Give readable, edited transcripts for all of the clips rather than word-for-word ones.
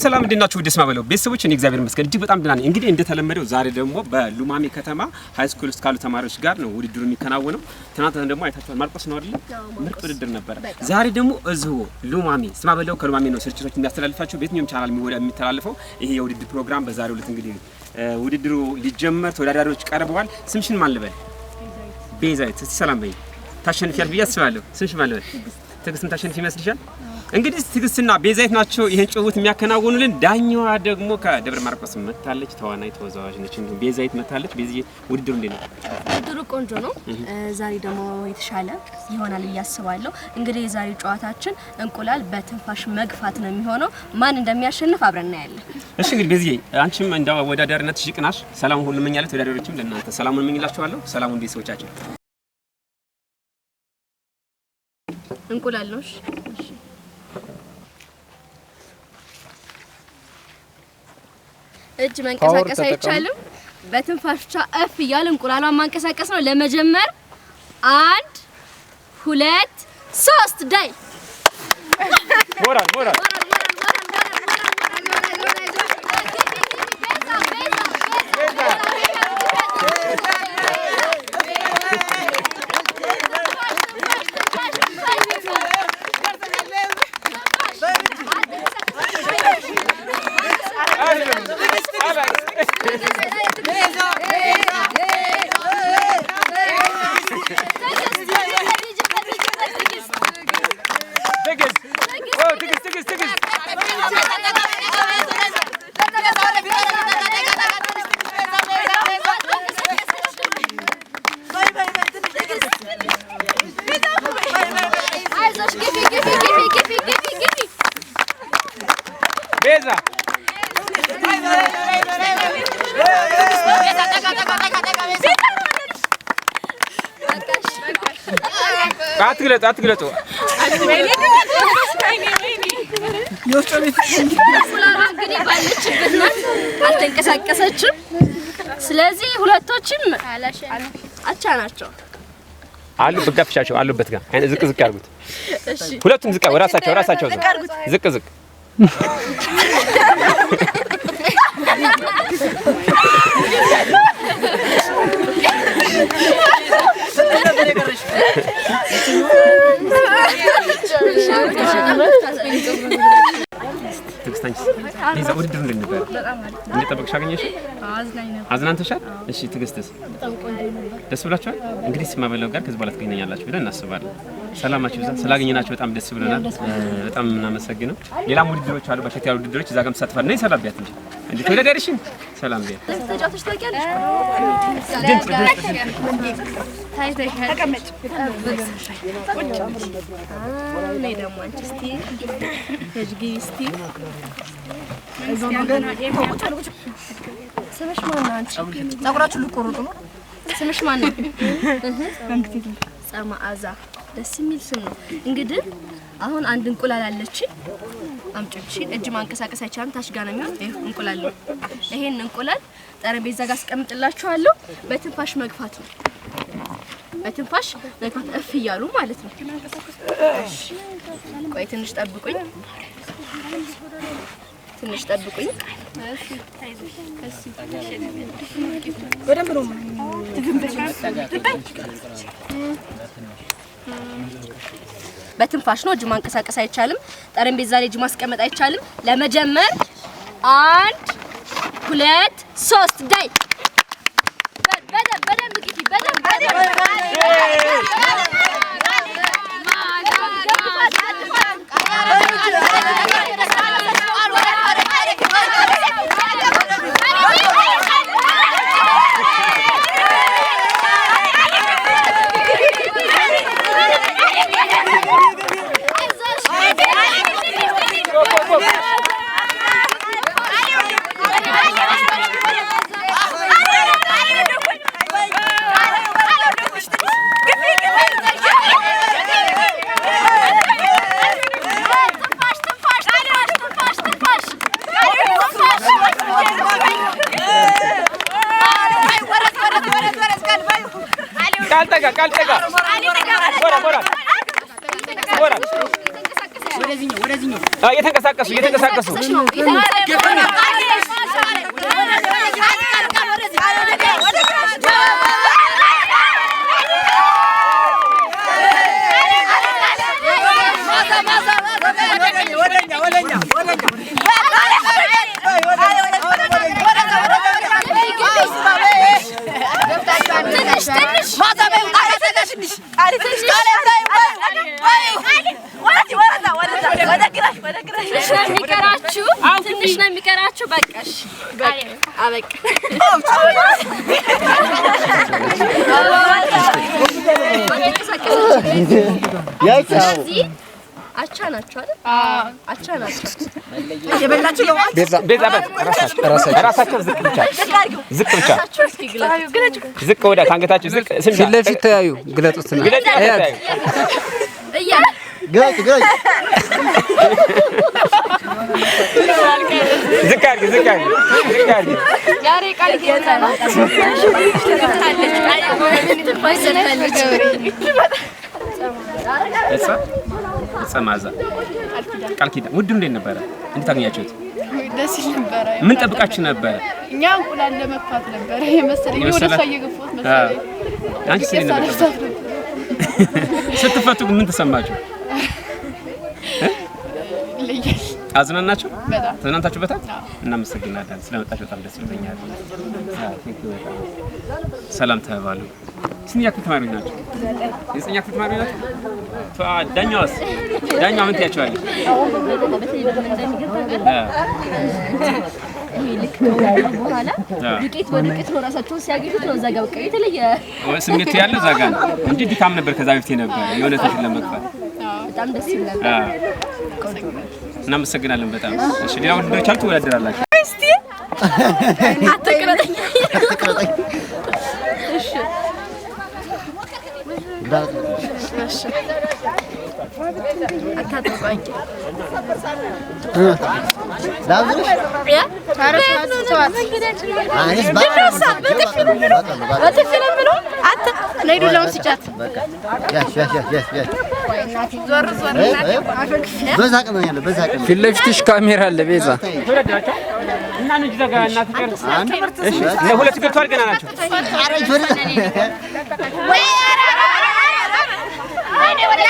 ሰላም እንድናችሁ ደስ ማበለው ቤተሰቦች እኔ እግዚአብሔር ይመስገን እጅግ በጣም ደህና ነኝ። እንግዲህ እንደተለመደው ዛሬ ደግሞ በሉማሜ ከተማ ሃይ ስኩል ውስጥ ካሉ ተማሪዎች ጋር ነው ውድድሩ የሚከናወነው። ትናንት ደግሞ አይታችኋል ማርቆስ ነው አይደል? ምርጥ ውድድር ነበር። ዛሬ ደግሞ እዚሁ ሉማሜ ስማበለው ከሉማሜ ነው ስርጭቶች የሚያስተላልፋቸው በየትኛውም ቻናል የሚተላለፈው ይሄ የውድድር ፕሮግራም በዛሬው ዕለት እንግዲህ ውድድሩ ሊጀመር ተወዳዳሪዎች ቀርበዋል። ስምሽን ማን ልበል? ቤዛዊት። እስቲ ሰላም በይ። ታሸንፊያለሽ ብዬ አስባለሁ። ስምሽ ማን ልበል? ትዕግስትን ታሸንፊ ይመስልሻል? እንግዲህ ትዕግስትና ቤዛዊት ናቸው ይሄን ጭውውት የሚያከናውኑልን። ዳኛዋ ደግሞ ከደብረ ማርቆስ መጣለች፣ ተዋናይ ተወዛዋዥ ነች። እንዴ ቤዛዊት መጣለች። ቤዛዊት ውድድሩ እንዴት ነው? ውድድሩ ቆንጆ ነው። ዛሬ ደግሞ የተሻለ ይሆናል እያስባለሁ። እንግዲህ የዛሬ ጨዋታችን እንቁላል በትንፋሽ መግፋት ነው የሚሆነው። ማን እንደሚያሸንፍ አብረን እናያለን። እሺ እንግዲህ ቤዛዊት አንቺም እንደ ወዳዳሪነትሽ ይቅናሽ። ሰላም ሁሉ እመኛለሁ። ተወዳዳሪዎችም ለእናንተ ሰላሙን እመኝላችኋለሁ። ሰላሙን ቤተሰቦቻችን። እንቁላል ነው። እሺ እጅ መንቀሳቀስ አይቻልም። በትንፋሽ ብቻ እፍ እያለ እንቁላሏን ማንቀሳቀስ ነው። ለመጀመር 1 2 3 ዳይ ሞራል ቤዛ አትግለጡ እንግዲህ ባለችበት ናት፣ አልተንቀሳቀሰችም። ስለዚህ ሁለቶችም አቻ ናቸው አሉ። በጋፍሻቸው አሉበት ጋር ዝቅ ያርጉት። ሁለቱም ዝቅ ወራሳቸው ዝቅ ትግስታንስ ቤዛ ውድድሩ እንዴት ነበር? እንደጠበቅሽ አገኘሽ? አዝናንተሻል? እሺ ትግስትስ? ደስ ብላችኋል? እንግዲህ ስማበለው ጋር ከዚህ በኋላ ትገናኛላችሁ ብለን እናስባለን። ሰላማችሁ ይብዛ። ስላገኘናችሁ በጣም ደስ ብሎናል። በጣም እናመሰግነው። ሌላም ውድድሮች አሉ፣ በርከት ያሉ ውድድሮች እዛ ጋርም ተሳትፋለሁ። ነይ ሰላም ቢያት እንጂ እንዴ ተወዳዳሪሽን ሰላም ቢያት። ተጫውተሽ ታውቂያለሽ? ተቀመጭ። ነይ ደግሞ አንቺ እስቲ ሂጂ እስቲ። ስምሽ ማን ነው? አንቺ ፀጉራችሁ ልቆርጡ ነው? ስምሽ ማን ነው? ጸማአዛ ደስ የሚል ስም ነው። እንግዲህ አሁን አንድ እንቁላል አለች። አምጪሽ። እጅ ማንቀሳቀስ አይቻልም። ታች ጋር ነው የሚሆን። እንቁላል ነው። ይሄን እንቁላል ጠረጴዛ ጋር አስቀምጥላችኋለሁ። በትንፋሽ መግፋት ነው። በትንፋሽ መግፋት እፍ እያሉ ማለት ነው። እሺ ቆይ ትንሽ ጠብቁኝ። በደንብ ነው በትንፋሽ ነው። እጅ ማንቀሳቀስ አይቻልም። ጠረጴዛ ላይ እጅ ማስቀመጥ አይቻልም። ለመጀመር 1 2 3 ዳይ በደንብ ግፊ በደንብ እየተንቀሳቀሱ ትንሽ ነው የሚቀራችሁ በቃሽ አበቃ አቻ ናቸው አይደል? አቻ ናቸው። የበላችሁ ነው ቤዛ ራሳቸው ዝቅ ወደ አንገታችሁ ዝቅ ፊት ለፊት ተያዩ ግለጡትና ግለጥ ዝቅ አድርጊ ያሬ ቃል ይገኛል ሰማዛ ቃል ኪዳን ውድ እንዴት ነበረ? እንዴት አገኛችሁት? ደስ ይል ነበረ። ምን ጠብቃችሁ ነበረ? እኛ እንቁላል ለመክፋት ነበረ የመሰለኝ ወደ እሷ እየገፋሁት መሰለኝ። አንቺ ስትፈቱ ምን ተሰማችሁ? ይለያል። አዝናናችሁ? በጣም ተዝናንታችሁበታል? እናመሰግናለን ስለመጣችሁ በጣም ደስ ብሎኛል። ሰላም ተባሉ። ስንት ክፍል ተማሪዎች ናቸው? የዘጠኛ ክፍል ተማሪዎች ናቸው? ዳኛዋስ? ዳኛዋ ምን ትያቸዋለሽ? ልክ በኋላ ዱቄት በዱቄት ነው ራሳቸውን ሲያገኙት ነው እዛ ጋር በቃ የተለየ ስሜቱ ያለው እዛ ጋር ነው እንጂ ድካም ነበር ከዛ በፊት ነበር የሆነ ተሽለ ለመግፋት በጣም ደስ ይላል። እናመሰግናለን በጣም። እሺ ሌላ ውድድሮች አሉ ትወዳደራላችሁ? እስቲ አትቅረጠኝ። እሺ እሺ አታጥቋኝ ዳብርሽ ያ ታረሳት ተዋት አንስ ባረሳ በትክክል ብሎ አት ነይዱ ለውስጫት በቃ ያሽ ወይ እናቴ ዞር እናቴ በዛ ቀን ነው ያለው በዛ ቀን ፊት ለፊትሽ ካሜራ አለ ቤዛ ተወዳደራችሁ እና እንጂ ዘጋ እናት ቀር እሺ ለሁለት ገብቷል ገና ናቸው አረጅ ወደ ወይ ወይኔ ወደ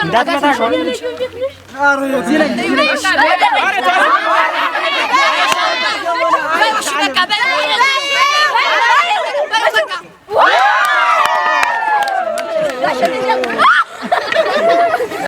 እንዳትመታሽ